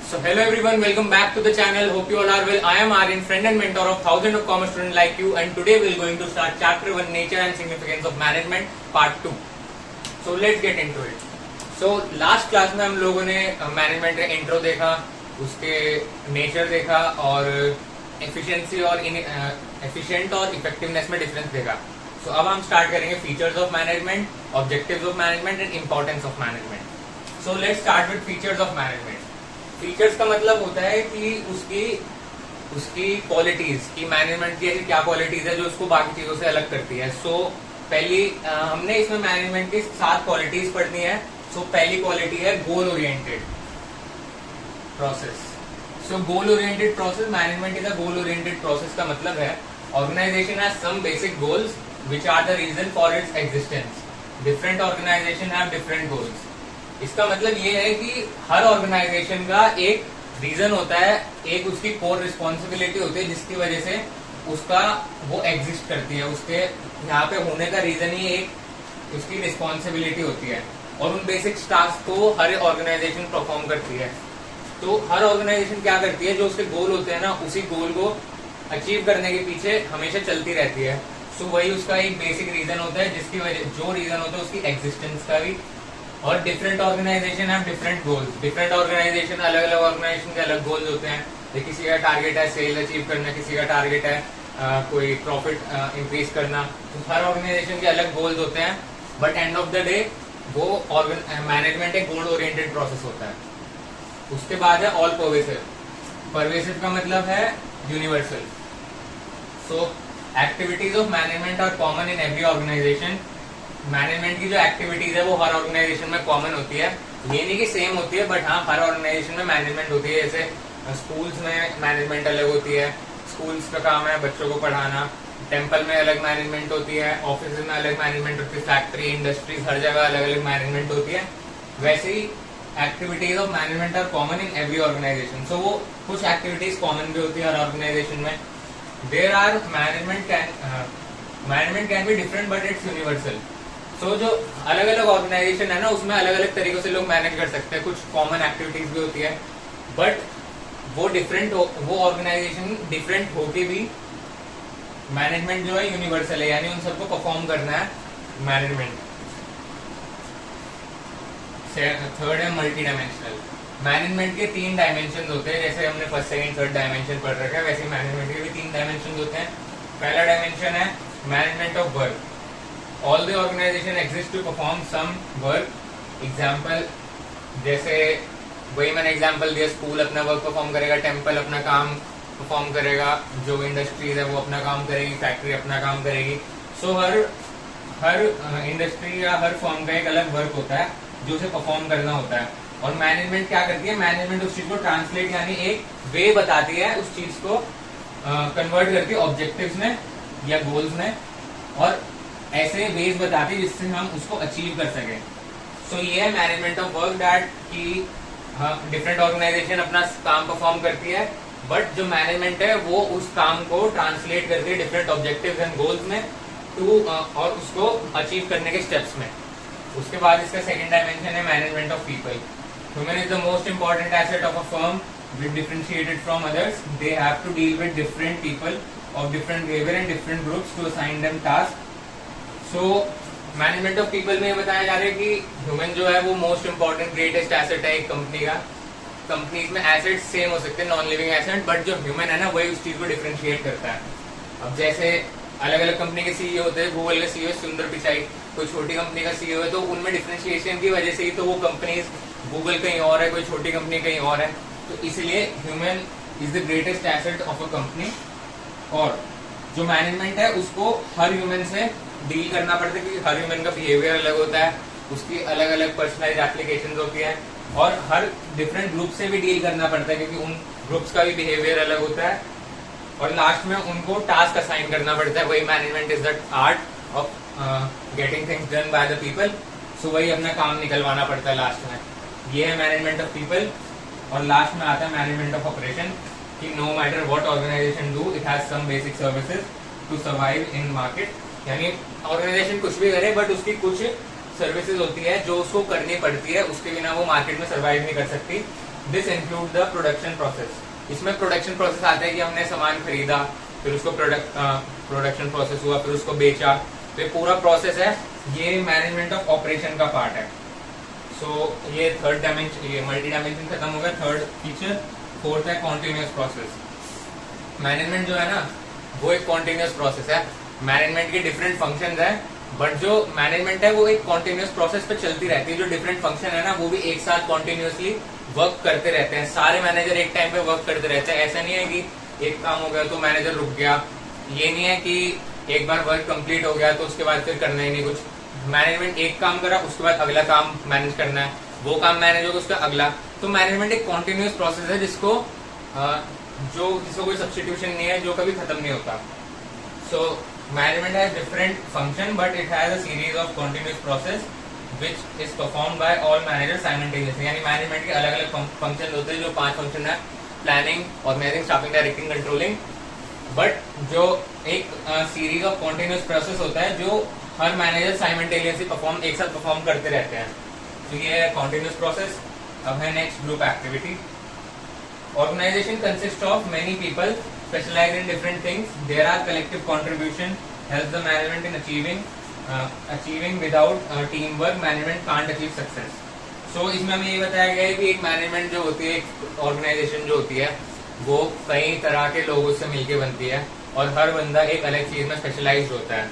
So hello everyone, welcome back to the channel. Hope you all are well. I am Aryan, friend and mentor of thousands of commerce students like you, and today we are going to start chapter 1, Nature and Significance of Management, part 2. So let's get into it. So last class में हम लोगों ने management का intro देखा, उसके nature देखा और efficiency और एफिशिएंट और इफेक्टिवनेस में डिफरेंस देखा. So अब हम स्टार्ट करेंगे features of management, objectives of management and importance of management. So let's start with features of management. Features का मतलब होता है कि उसकी क्वालिटीज की, मैनेजमेंट की ऐसी क्या क्वालिटीज है जो उसको बाकी चीजों से अलग करती है. सो पहली हमने इसमें मैनेजमेंट की 7 क्वालिटीज पढ़नी है. सो पहली क्वालिटी है goal oriented process. So goal oriented process, management is a goal oriented process का मतलब है organisation has some basic goals which are the reason for its existence. Different organisation have different goals. इसका मतलब ये है कि हर organisation का एक रीजन होता है, एक उसकी कोर रिस्पॉन्सिबिलिटी होती है जिसकी वजह से उसका वो एग्जिस्ट करती है. उसके यहाँ पे होने का रीजन ही एक उसकी रिस्पॉन्सिबिलिटी होती है और उन बेसिक टास्क को हर ऑर्गेनाइजेशन परफॉर्म करती है. तो हर ऑर्गेनाइजेशन क्या करती है, जो उसके गोल होते हैं ना, उसी गोल को अचीव करने के पीछे हमेशा चलती रहती है. सो वही उसका एक बेसिक रीजन होता है, जिसकी वजह जो रीजन होता है उसकी एग्जिस्टेंस का भी. और डिफरेंट ऑर्गेनाइजेशन है डिफरेंट गोल्स. डिफरेंट ऑर्गेनाइजेशन, अलग अलग ऑर्गेनाइजेशन के अलग गोल्स होते हैं. किसी का टारगेट है सेल अचीव करना, किसी का टारगेट है कोई प्रॉफिट इंक्रीज करना. तो हर ऑर्गेनाइजेशन के अलग गोल्स होते हैं, but end of the day वो मैनेजमेंट एक गोल ओरिएंटेड प्रोसेस होता है. उसके बाद है ऑल परवेसिव. परवेसिव का मतलब है universal. So activities of management are common in every organisation. Management की जो एक्टिविटीज है वो हर ऑर्गेनाइजेशन में कॉमन होती है. ये नहीं कि सेम होती है, बट हाँ हर ऑर्गेनाइजेशन में मैनेजमेंट होती है. जैसे स्कूल्स में मैनेजमेंट अलग होती है. स्कूल्स का काम है बच्चों को पढ़ाना. टेम्पल में अलग मैनेजमेंट होती है, ऑफिस में अलग मैनेजमेंट होती है, फैक्ट्री, इंडस्ट्रीज, हर जगह अलग अलग मैनेजमेंट होती है. वैसे ही activities of management are common in every organisation. So वो कुछ एक्टिविटीज कॉमन भी होती है हर ऑर्गेनाइजेशन में. There are management can be different but it's universal. So जो अलग अलग ऑर्गेनाइजेशन है ना, उसमें अलग अलग तरीकों से लोग मैनेज कर सकते हैं. कुछ कॉमन एक्टिविटीज भी होती है, बट वो ऑर्गेनाइजेशन डिफरेंट होके भी मैनेजमेंट जो है यूनिवर्सल है, यानी उन सबको परफॉर्म करना है मैनेजमेंट. थर्ड है मल्टी डायमेंशनल. मैनेजमेंट के 3 डायमेंशन होते हैं. जैसे हमने फर्स्ट सेकंड थर्ड डायमेंशन पढ़ रखा है, वैसे मैनेजमेंट के भी 3 डायमेंशन होते हैं. पहला डायमेंशन है management of work. All the organization exist to perform some work. Example, जैसे वही मैंने एग्जाम्पल दिया, स्कूल अपना वर्क परफॉर्म करेगा, टेम्पल अपना काम परफॉर्म करेगा, जो इंडस्ट्रीज है वो अपना काम करेगी, फैक्ट्री अपना काम करेगी. सो हर इंडस्ट्री या हर फर्म का एक अलग वर्क होता है जो उसे परफॉर्म करना होता है. और मैनेजमेंट क्या करती है, मैनेजमेंट उस चीज को ट्रांसलेट यानी एक वे बताती है, उस चीज को कन्वर्ट करती है ऑब्जेक्टिव्स में या गोल्स में, और ऐसे वेज बताती है जिससे हम उसको अचीव कर सके. सो ये है मैनेजमेंट ऑफ वर्क, दैट की डिफरेंट ऑर्गेनाइजेशन अपना काम परफॉर्म करती है, बट जो मैनेजमेंट है वो उस काम को ट्रांसलेट करती है डिफरेंट ऑब्जेक्टिव्स एंड गोल्स में और उसको अचीव करने के स्टेप्स में. उसके बाद इसका सेकंड डायमेंशन है management of people. Human is the most important asset of a firm with differentiated from others. They have to deal with different people of different behaviour and different groups to assign them task. So management of people में ये बताया जा रहा है कि human जो है वो मोस्ट इंपॉर्टेंट ग्रेटेस्ट एसेट है एक कंपनी का. कंपनीज में एसेट सेम हो सकते हैं, नॉन लिविंग एसेट, बट जो ह्यूमन है ना वही उस चीज को डिफरेंशिएट करता है. अब जैसे अलग अलग कंपनी के सीईओ होते हैं. गूगल का सीईओ सुंदर पिचाई, कोई छोटी कंपनी का सीईओ है, तो उनमें डिफरेंशिएशन की वजह से ही तो वो कंपनीज, गूगल कहीं और है, कोई छोटी कंपनी कहीं और है. तो इसलिए human is the greatest asset of a company. और जो मैनेजमेंट है उसको हर ह्यूमन से डील करना पड़ता है, क्योंकि हर ह्यूमन का बिहेवियर अलग होता है, उसकी अलग अलग पर्सनलाइज एप्लीकेशंस होती है, और हर डिफरेंट ग्रुप से भी डील करना पड़ता है क्योंकि उन ग्रुप्स का भी बिहेवियर अलग होता है. और लास्ट में उनको टास्क असाइन करना पड़ता है. वही management is the art of getting things done by the people. So वही अपना काम निकलवाना पड़ता है लास्ट में. ये है मैनेजमेंट ऑफ पीपल. और लास्ट में आता है मैनेजमेंट ऑफ ऑपरेशन, कि no matter what organisation do, it has some basic services to survive in market. यानी ऑर्गेनाइजेशन कुछ भी करे बट उसकी कुछ सर्विसेज होती है जो उसको करनी पड़ती है, उसके बिना वो मार्केट में सर्वाइव नहीं कर सकती. This include the production process. इसमें प्रोडक्शन प्रोसेस आता है कि हमने सामान खरीदा, फिर उसको प्रोडक्शन प्रोसेस हुआ, फिर उसको बेचा, तो ये पूरा प्रोसेस है, ये मैनेजमेंट ऑफ ऑपरेशन का पार्ट है। सो ये थर्ड डायमेंशन, ये मल्टी डायमेंशन खत्म हो गया, थर्ड फीचर। फोर्थ है कॉन्टिन्यूस प्रोसेस। मैनेजमेंट जो है ना वो एक कॉन्टिन्यूस प्रोसेस है। मैनेजमेंट के डिफरेंट फंक्शंस है, बट जो मैनेजमेंट है वो एक कॉन्टिन्यूस प्रोसेस पे चलती रहती है। जो डिफरेंट फंक्शन है ना वो भी एक साथ कॉन्टिन्यूसली वर्क करते रहते हैं। सारे मैनेजर एक टाइम पे वर्क करते रहते हैं। ऐसा नहीं है कि एक काम हो गया तो मैनेजर रुक गया, ये नहीं है कि एक बार वर्क कंप्लीट हो गया तो उसके बाद फिर करना ही नहीं कुछ। मैनेजमेंट एक काम करा, उसके बाद अगला काम मैनेज करना है, वो काम मैनेज होगा उसका अगला। तो मैनेजमेंट एक कॉन्टिन्यूस प्रोसेस है जिसको कोई सब्स्टिट्यूशन नहीं है, जो कभी खत्म नहीं होता। So management has different function but it has a series of continuous process which is performed by all managers simultaneously. यानी मैनेजमेंट के अलग अलग फंक्शन होते हैं, जो 5 फंक्शन है, planning, organising, staffing, directing, controlling. But जो एक सीरीज ऑफ कॉन्टिन्यूस प्रोसेस होता है जो हर मैनेजर साइमल्टेनियसली एक साथ परफॉर्म करते रहते हैं। तो ये है कॉन्टिन्यूस प्रोसेस। अब है next group activity. Organization consists of many people specialized in different things. There are collective contribution helps the management in achieving without teamwork management can't achieve success. So इसमें हमें ये बताया गया है कि एक मैनेजमेंट जो होती है, एक ऑर्गेनाइजेशन जो होती है, वो कई तरह के लोगों से मिलके बनती है और हर बंदा एक अलग चीज में स्पेशलाइज्ड होता है।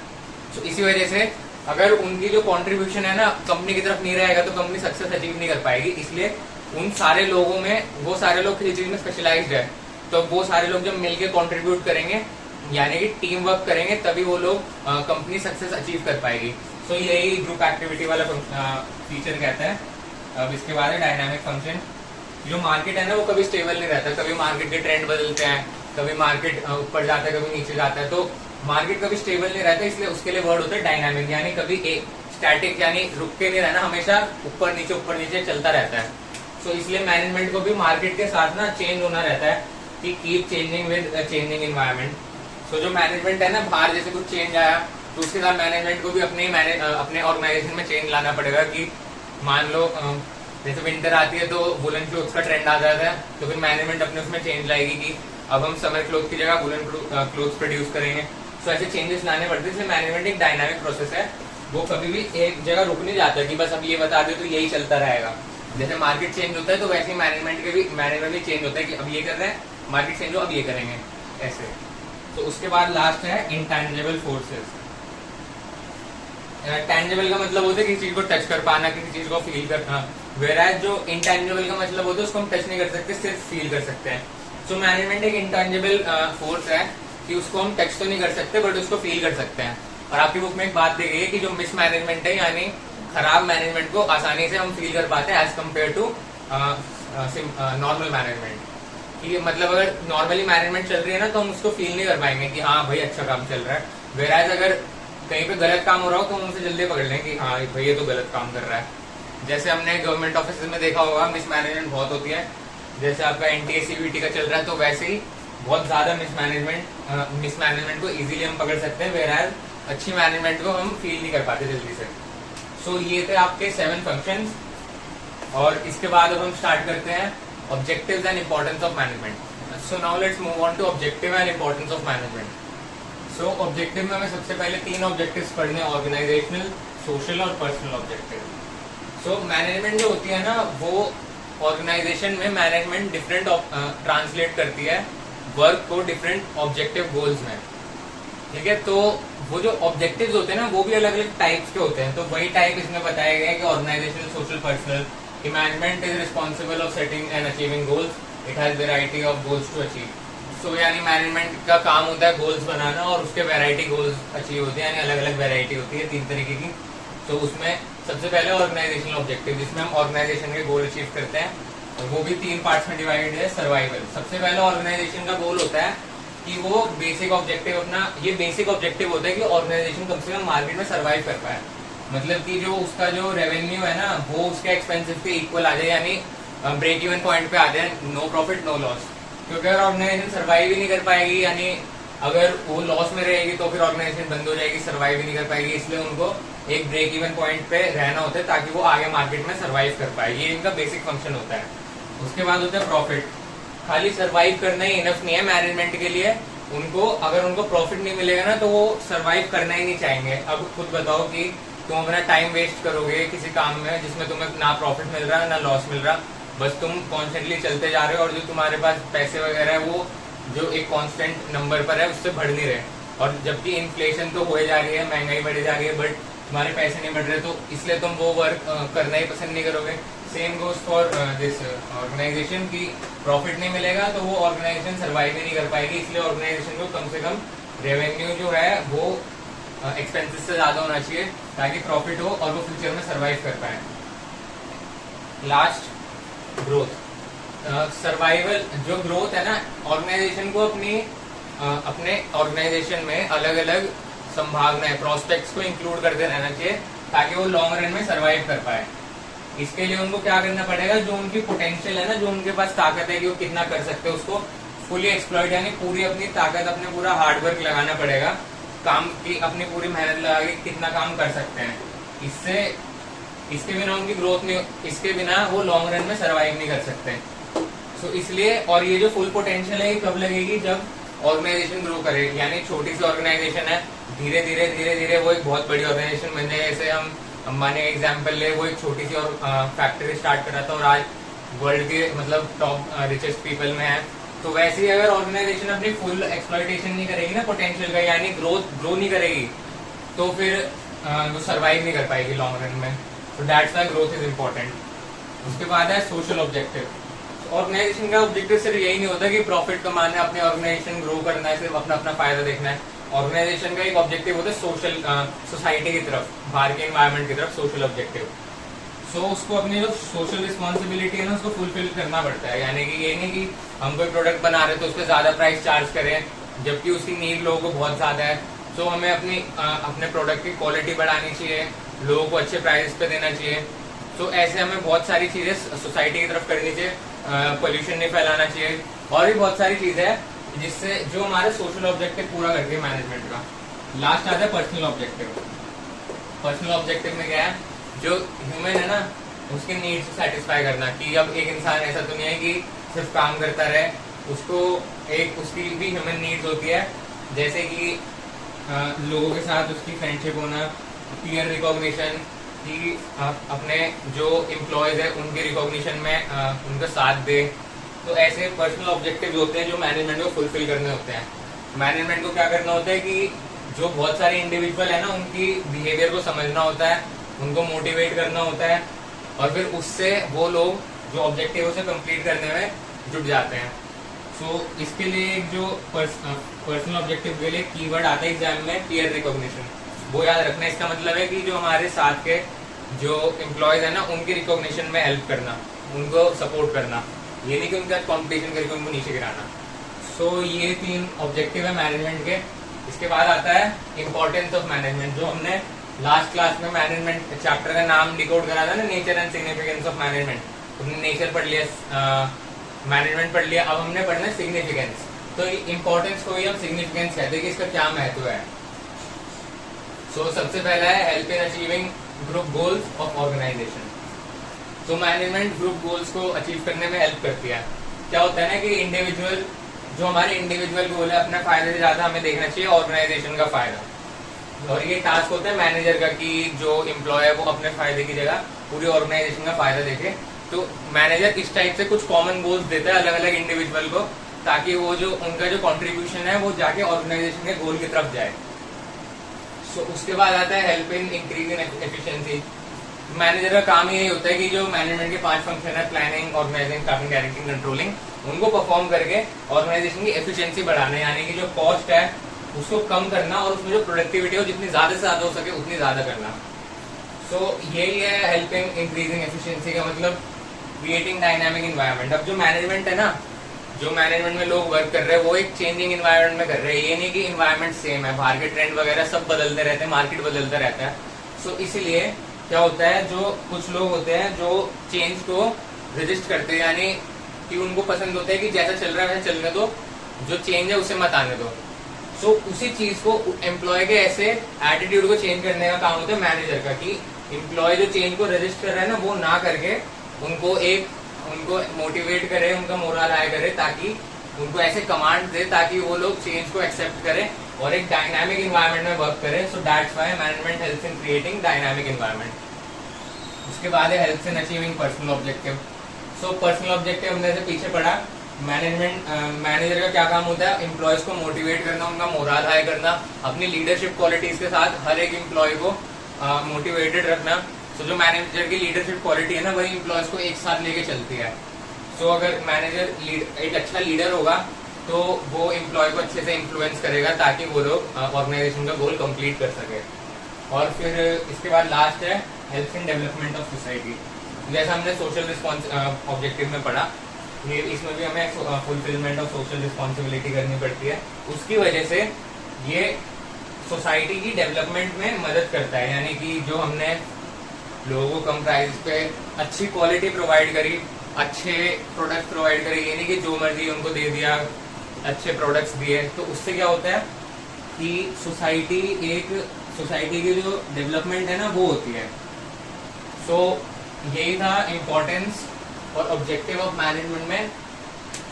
So इसी वजह से अगर उनकी जो कंट्रीब्यूशन है ना कंपनी की तरफ नहीं रहेगा तो कंपनी सक्सेस अचीव नहीं कर पाएगी। इसलिए उन सारे लोगों में वो सारे लोग किसी चीज में स्पेशलाइज्ड है, तो वो सारे लोग जब मिलके कंट्रीब्यूट करेंगे यानी कि टीम वर्क करेंगे तभी वो लोग कंपनी सक्सेस अचीव कर पाएगी। सो यही ग्रुप एक्टिविटी वाला फीचर कहता है। अब इसके बाद है डायनामिक फंक्शन। जो मार्केट है ना वो कभी स्टेबल नहीं रहता, कभी मार्केट के ट्रेंड बदलते हैं, कभी मार्केट ऊपर जाता है, कभी नीचे जाता है, तो मार्केट कभी स्टेबल नहीं रहता, इसलिए उसके लिए वर्ड होता है डायनामिक। यानी कभी एक स्टैटिक यानी रुक के नहीं रहना, हमेशा ऊपर नीचे चलता रहता है। सो इसलिए मैनेजमेंट को भी मार्केट के साथ ना चेंज होना रहता है कि keep changing with changing environment. So जो मैनेजमेंट है ना, बाहर जैसे कुछ चेंज आया तो उसके साथ मैनेजमेंट को भी अपने ऑर्गेनाइजेशन में चेंज लाना पड़ेगा। कि मान लो जैसे विंटर आती है तो वुलन क्लोथ्स का ट्रेंड आ जाता है, तो फिर मैनेजमेंट अपने उसमें चेंज लाएगी कि अब हम समर क्लोथ की जगह वुलन क्लोथ्स प्रोड्यूस करेंगे। सो ऐसे चेंजेस लाने पड़ते हैं। इसलिए मैनेजमेंट एक डायनामिक प्रोसेस है, वो कभी भी एक जगह रुक नहीं जाता कि बस अब ये बता दे तो यही चलता रहेगा। जैसे मार्केट चेंज होता है तो वैसे ही मैनेजमेंट भी चेंज होता है कि अब ये कर रहे हैं, मार्केट चेंज हो अब ये करेंगे, ऐसे। तो उसके बाद लास्ट है इंटेंजिबल फोर्सेस। टेंजिबल का मतलब होता है किसी चीज को टच कर पाना, किसी चीज को फील करना, वेराज जो इंटेंजिबल का मतलब होता है उसको हम टच नहीं कर सकते, सिर्फ फील कर सकते हैं। सो मैनेजमेंट एक इंटेंजिबल फोर्स है कि उसको हम टच तो नहीं कर सकते बट उसको फील कर सकते हैं। और आपकी बुक में एक बात दी गई है कि जो मिस मैनेजमेंट है यानी खराब मैनेजमेंट को आसानी से हम फील कर पाते हैं as compare to normal management. कि मतलब अगर नॉर्मली मैनेजमेंट चल रही है ना तो हम उसको फील नहीं कर पाएंगे कि हाँ भाई अच्छा काम चल रहा है। वेराज अगर कहीं पे गलत काम हो रहा हो तो हम उसे जल्दी पकड़ लेंगे कि हाँ भाई ये तो गलत काम कर रहा है। जैसे हमने गवर्नमेंट ऑफिस में देखा होगा मिस मैनेजमेंट बहुत होती है। जैसे आपका एनटीए सीबीटी का चल रहा है तो वैसे ही बहुत ज्यादा मिस मैनेजमेंट को इजीली हम पकड़ सकते हैं, वेराज अच्छी मैनेजमेंट को हम फील नहीं कर पाते जल्दी से। सो ये थे आपके 7 फंक्शंस। और इसके बाद अब हम स्टार्ट करते हैं objectives and importance of management. So now let's move on to objective and importance of management. So objective में हमें सबसे पहले 3 ऑब्जेक्टिव्स पढ़ने, ऑर्गेनाइजेशनल, सोशल और पर्सनल ऑब्जेक्टिव। सो मैनेजमेंट जो होती है ना वो ऑर्गेनाइजेशन में मैनेजमेंट डिफरेंट ट्रांसलेट करती है वर्क को डिफरेंट ऑब्जेक्टिव गोल्स में। ठीक है, तो वो जो ऑब्जेक्टिव्स होते हैं ना वो भी अलग अलग टाइप्स के होते हैं। तो वही टाइप इसमें बताया गया है कि organisational, social, personal. Management is responsible of setting and achieving goals, it has variety of goals to achieve. So यानी मैनेजमेंट का काम होता है गोल्स बनाना और उसके वेराइटी गोल्स अचीव होते हैं, यानी अलग अलग वेराइटी होती है 3 तरीके की। तो उसमें सबसे पहले ऑर्गेनाइजेशनल ऑब्जेक्टिव, जिसमें हम ऑर्गेनाइजेशन के गोल अचीव करते हैं, और वो भी 3 पार्ट्स में डिवाइडेड है। सर्वाइवल, सबसे पहले ऑर्गेनाइजेशन का गोल होता है कि वो बेसिक ऑब्जेक्टिव ये बेसिक ऑब्जेक्टिव होता है कि ऑर्गेनाइजेशन कम से कम मार्केट में सर्वाइव कर पाए। मतलब कि जो उसका जो रेवेन्यू है ना वो उसके एक्सपेंसिव के इक्वल आ जाए, यानी ब्रेक इवन पॉइंट पे आ जाए, नो प्रॉफिट नो लॉस। क्योंकि अगर ऑर्गेनाइजेशन सर्वाइव ही नहीं कर पाएगी, यानी अगर वो लॉस में रहेगी तो फिर ऑर्गेनाइजेशन बंद हो जाएगी, सर्वाइव ही नहीं कर पाएगी। इसलिए उनको एक ब्रेक इवन पॉइंट पे रहना होता है ताकि वो आगे मार्केट में सर्वाइव कर पाए। ये इनका बेसिक फंक्शन होता है। उसके बाद होता है प्रॉफिट। खाली सरवाइव करना ही इनफ नहीं है मैनेजमेंट के लिए, उनको अगर उनको प्रॉफिट नहीं मिलेगा ना तो वो सरवाइव करना ही नहीं चाहेंगे। अब खुद बताओ कि तुम अपना टाइम वेस्ट करोगे किसी काम में जिसमें तुम्हें ना प्रॉफिट मिल रहा ना लॉस मिल रहा, बस तुम कॉन्स्टेंटली चलते जा रहे हो और जो तुम्हारे पास पैसे वगैरह है वो जो एक कांस्टेंट नंबर पर है उससे बढ़ नहीं रहे, और जबकि इन्फ्लेशन तो हो जा रही है, महंगाई बढ़ी जा रही है, बट तुम्हारे पैसे नहीं बढ़ रहे, तो इसलिए तुम वो वर्क करना ही पसंद नहीं करोगे। Same goes for this organisation की प्रॉफिट नहीं मिलेगा तो वो ऑर्गेनाइजेशन सर्वाइव ही नहीं कर पाएगी, इसलिए ऑर्गेनाइजेशन को कम से कम रेवेन्यू जो है वो एक्सपेंसेस से ज्यादा होना चाहिए ताकि प्रॉफिट हो और वो फ्यूचर में सर्वाइव कर पाए। लास्ट ग्रोथ, सर्वाइवल जो ग्रोथ है ना, ऑर्गेनाइजेशन को अपने ऑर्गेनाइजेशन में अलग अलग संभावनाएं प्रोस्पेक्ट्स को इंक्लूड करते रहना चाहिए ताकि वो लॉन्ग रन में सर्वाइव कर पाए। इसके लिए उनको क्या करना पड़ेगा, जो उनकी पोटेंशियल है ना, जो उनके पास ताकत है कि वो कितना कर सकते हैं, उसको फुली एक्सप्लॉइट यानी पूरी अपनी ताकत, अपने पूरा हार्डवर्क लगाना पड़ेगा, काम की अपनी पूरी मेहनत लगा के कितना काम कर सकते हैं। इसके बिना उनकी ग्रोथ नहीं, इसके बिना वो लॉन्ग रन में सर्वाइव नहीं कर सकते। सो इसलिए, और ये जो फुल पोटेंशियल है ये कब लगेगी, जब ऑर्गेनाइजेशन ग्रो करे, यानी छोटी सी ऑर्गेनाइजेशन है, धीरे धीरे वो एक बहुत बड़ी ऑर्गेनाइजेशन बन जाए। जैसे हम अंबानी एग्जाम्पल ले, वो एक छोटी सी और फैक्ट्री स्टार्ट करा था और आज वर्ल्ड के मतलब टॉप रिचेस्ट पीपल में है। तो वैसे ही अगर ऑर्गेनाइजेशन अपनी फुल एक्सप्लॉइटेशन नहीं करेगी ना पोटेंशियल का, यानी ग्रो नहीं करेगी, तो फिर वो सर्वाइव नहीं कर पाएगी लॉन्ग रन में। तो that's why growth is important. उसके बाद है सोशल ऑब्जेक्टिव। ऑर्गेनाइजेशन का ऑब्जेक्टिव सिर्फ यही नहीं होता कि प्रॉफिट कमाना है, अपनी ऑर्गेनाइजेशन ग्रो करना है, सिर्फ अपना फायदा देखना है। ऑर्गेनाइजेशन का एक ऑब्जेक्टिव होता है सोशल, सोसाइटी की तरफ, बाहर के एनवायरमेंट की तरफ सोशल ऑब्जेक्टिव। सो उसको अपनी जो सोशल रिस्पॉन्सिबिलिटी है ना उसको फुलफिल करना पड़ता है। यानी कि ये नहीं कि हम कोई प्रोडक्ट बना रहे हैं तो उस पर ज्यादा प्राइस चार्ज करें जबकि उसकी नीड लोगों को बहुत ज्यादा है। सो हमें अपने प्रोडक्ट की क्वालिटी बढ़ानी चाहिए, लोगों को अच्छे प्राइस पे देना चाहिए। तो ऐसे हमें बहुत सारी चीजें सोसाइटी की तरफ करनी चाहिए, पोल्यूशन नहीं फैलाना चाहिए, और भी बहुत सारी चीजें हैं जिससे जो हमारे सोशल ऑब्जेक्टिव पूरा करती है मैनेजमेंट का। लास्ट आता है पर्सनल ऑब्जेक्टिव। पर्सनल ऑब्जेक्टिव में क्या है, जो ह्यूमन है ना उसके नीड्स सेटिस्फाई करना, कि अब एक इंसान ऐसा तो नहीं है कि सिर्फ काम करता रहे, उसको एक उसकी भी ह्यूमन नीड्स होती है, जैसे कि लोगों के साथ उसकी फ्रेंडशिप होना, पीयर रिकॉग्निशन, कि अपने जो एम्प्लॉयज है उनके रिकॉग्निशन में उनका साथ दे। तो ऐसे पर्सनल ऑब्जेक्टिव होते हैं जो मैनेजमेंट को फुलफिल करने होते हैं। मैनेजमेंट को क्या करना होता है कि जो बहुत सारे इंडिविजुअल है ना उनकी बिहेवियर को समझना होता है, उनको मोटिवेट करना होता है, और फिर उससे वो लोग जो ऑब्जेक्टिव है उसे कंप्लीट करने में जुट जाते हैं। सो इसके लिए एक जो पर्सनल ऑब्जेक्टिव के लिए कीवर्ड आता है एग्जाम में, पीयर रिकॉग्निशन, वो याद रखना। इसका मतलब है कि जो हमारे साथ के जो एम्प्लॉयज है ना उनकी रिकॉग्निशन में हेल्प करना, उनको सपोर्ट करना, ये नहीं कि उनके साथ कॉम्पिटिशन करके उनको नीचे गिराना। सो ये 3 ऑब्जेक्टिव है मैनेजमेंट के। इसके बाद आता है इंपॉर्टेंस ऑफ मैनेजमेंट, जो हमने लास्ट क्लास में मैनेजमेंट चैप्टर का नाम डिकोड करा था ना, nature and significance of management. तुमने नेचर पढ़ लिया, मैनेजमेंट पढ़ लिया, अब हमने पढ़ना है सिग्निफिकेंस। तो इंपॉर्टेंस को ही हम सिग्निफिकेंस कहते हैं कि इसका क्या महत्व है। सो सबसे पहला है help in achieving group goals of organisation. तो मैनेजमेंट ग्रुप गोल्स को अचीव करने में हेल्प करती है। क्या होता है ना कि इंडिविजुअल, जो हमारे इंडिविजुअल गोल है, अपने फायदे से ज्यादा हमें देखना चाहिए ऑर्गेनाइजेशन का फायदा। और ये टास्क होता है मैनेजर का कि जो एम्प्लॉय है वो अपने फायदे की जगह पूरी ऑर्गेनाइजेशन का फायदा देखे। तो मैनेजर इस टाइप से कुछ कॉमन गोल्स देता है अलग अलग इंडिविजुअल को, ताकि वो जो उनका जो कॉन्ट्रीब्यूशन है वो जाके ऑर्गेनाइजेशन के गोल की तरफ जाए। सो उसके बाद आता है help in increase in efficiency. Manager का काम यही होता है कि जो मैनेजमेंट के 5 फंक्शन है, planning, organising, staffing, directing, controlling, उनको परफॉर्म करके ऑर्गेनाइजेशन की एफिशिएंसी बढ़ाना, यानी कि जो कॉस्ट है उसको कम करना और उसमें जो प्रोडक्टिविटी हो जितनी ज्यादा से ज्यादा हो सके उतनी ज्यादा करना। सो यही है हेल्पिंग इंक्रीजिंग एफिशिएंसी का मतलब, क्रिएटिंग डायनामिक इन्वायरमेंट। अब जो मैनेजमेंट है ना, जो मैनेजमेंट में लोग वर्क कर रहे हैं वो एक चेंजिंग इन्वायरमेंट में कर रहे हैं। ये नहीं कि इन्वायरमेंट सेम है, बाहर के ट्रेंड वगैरह सब बदलते रहते हैं, मार्केट बदलता रहता है। सो इसीलिए क्या होता है, जो कुछ लोग होते हैं जो चेंज को रजिस्ट करते हैं, यानी कि उनको पसंद होता है कि जैसा चल रहा है वैसा चलने दो, जो चेंज है उसे मत आने दो। सो उसी चीज को एम्प्लॉय के ऐसे एटीट्यूड को चेंज करने का काम होता है मैनेजर का, कि एम्प्लॉय जो चेंज को रजिस्ट कर रहा है ना वो ना करके उनको एक उनको मोटिवेट करे, उनका मोरल हाई करे, ताकि उनको ऐसे कमांड दे ताकि वो लोग चेंज को एक्सेप्ट करें और एक डायनामिक इन्वायरमेंट में वर्क करें. So that's why management helps in creating dynamic environment. उसके बाद है helps in achieving personal objective. So personal objective हमने से पीछे पढ़ा. मैनेजर का क्या काम होता है? एम्प्लॉयज को मोटिवेट करना, उनका मोरल हाई करना, अपनी लीडरशिप क्वालिटीज के साथ हर एक एम्प्लॉय को मोटिवेटेड रखना. तो जो मैनेजर की लीडरशिप क्वालिटी है ना, वही एम्प्लॉयज को एक साथ लेके चलती है. सो अगर मैनेजर एक अच्छा लीडर होगा तो वो एम्प्लॉय को अच्छे से इन्फ्लुएंस करेगा ताकि वो लोग ऑर्गेनाइजेशन का गोल कंप्लीट कर सके. और फिर इसके बाद लास्ट है helps in development of society. जैसा हमने सोशल रिस्पॉन्स ऑब्जेक्टिव में पढ़ा, ये इसमें भी हमें फुलफिलमेंट ऑफ सोशल रिस्पॉन्सिबिलिटी करनी पड़ती है. उसकी वजह से ये सोसाइटी की डेवलपमेंट में मदद करता है. यानी कि जो हमने लोगों को कम प्राइस पे अच्छी क्वालिटी प्रोवाइड करी, अच्छे प्रोडक्ट प्रोवाइड करे, ये नहीं कि जो मर्जी उनको दे दिया, अच्छे प्रोडक्ट्स दिए, तो उससे क्या होता है कि सोसाइटी की जो डेवलपमेंट है ना वो होती है. सो यही था इम्पोर्टेंस और ऑब्जेक्टिव ऑफ मैनेजमेंट में.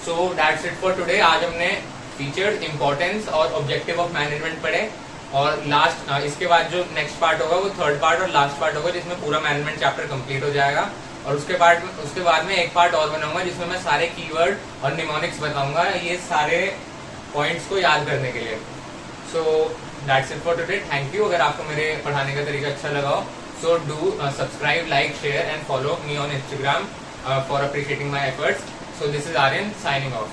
सो दैट्स इट फॉर टुडे. आज हमने फीचर्स, इम्पोर्टेंस और ऑब्जेक्टिव ऑफ मैनेजमेंट पढ़े. और लास्ट इसके बाद जो नेक्स्ट पार्ट होगा वो थर्ड पार्ट और लास्ट पार्ट होगा, जिसमें पूरा मैनेजमेंट चैप्टर कंप्लीट हो जाएगा. और उसके बाद में एक पार्ट और बनाऊंगा जिसमें मैं सारे कीवर्ड और निमोनिक्स बताऊंगा, ये सारे पॉइंट्स को याद करने के लिए. So that's it for today. Thank you. अगर आपको मेरे पढ़ाने का तरीका अच्छा लगा हो, so do subscribe, like, share and follow me on Instagram for appreciating my efforts. So this is Aryan signing of.